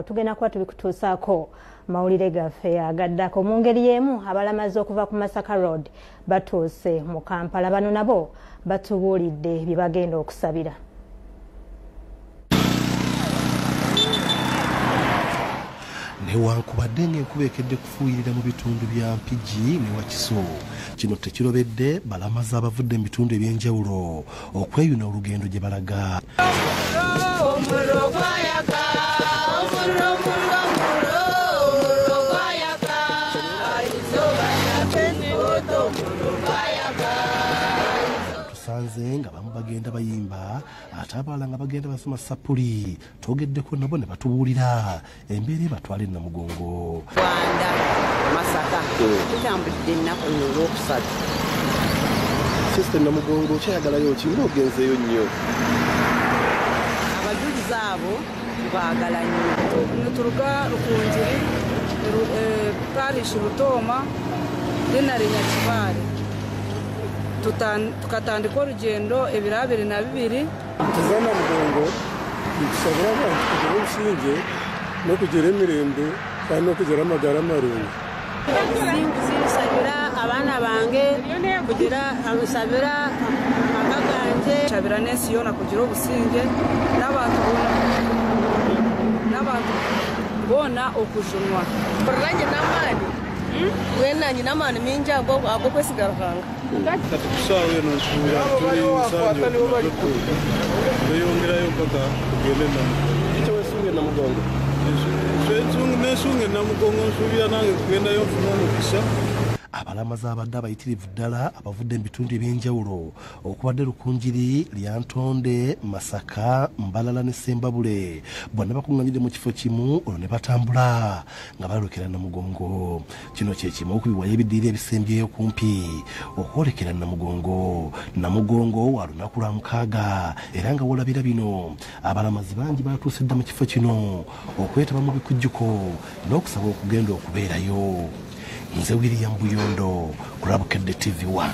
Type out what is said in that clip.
Tugenda kuba tubikutuusaako mawulire gaffe agaddako mu ngeri y'emu abalamaze okuva ku Masaka Road batuuse mu Kampala bano nabo batubuulidde bye bagenda okusabira. Newankubadde ng'enkuba ekedde kufuuyirira mu bitundu bya Mpigi ne Wakiso, kino tekirobedde balamaze abavudde mu bitundu eby'enjawulo okweyuna olugendo gye balaga. Tusanze nga bamu bagenda bayimba ate abalala nga bagenda basoma sapuli. Twogeddeko nabo ne batubuulira embeera ebatwala Namugongo. Rwanda Masaka tutambudde ennaku olwokusatu. Sister Namugongo kyayagalayo ki ng'ogenzeeyo nnyo? Abajulizi abo baagala nnyo. Turuga Rukunjiri parish Rutoma dinari Nyakibaale tukatandika orugendo ebiro 22. Tuzana Namugongo tukusabira abantu kugira obusinge n'okugira emirembe kandi n'okugira amagara marungi. Nsabira abaana bange kugira nsabira amaka ganje nsabira n'ensi yona kugira obusinge n'abantu bona okujunwa oranje n'amaani wenanyi n'amaani mingi ago kwesigarukanga Katukusawe n'osuula tuyongerayo mpaka tugende Namugongo. Icyo wesunge Namugongo? Nesunge Namugongo nsuubira nange kugendayo nfuna omukisa. Abalamaze abadde abayitirivu ddala abavudde mu bitundu eby'enjawulo okubadde Lukunjiri, Lyantonde, Masaka, Mbalala ne Ssembabule bonna bakuŋŋanyidde mu kifo kimu olwo ne batambula nga balekera Namugongo. Kino kye kimu ku biwayo ebiddiira ebisembyeyo kumpi okwolekera Namugongo. Namugongo wa lunaku lwa 6 era nga wolabira bino abalamazi bangi batuusidde mu kifo kino okwetaba mu bikujjuko n'okusaba okugenda okubeerayo. Nze William Buyondo, Kulabukedde TV1.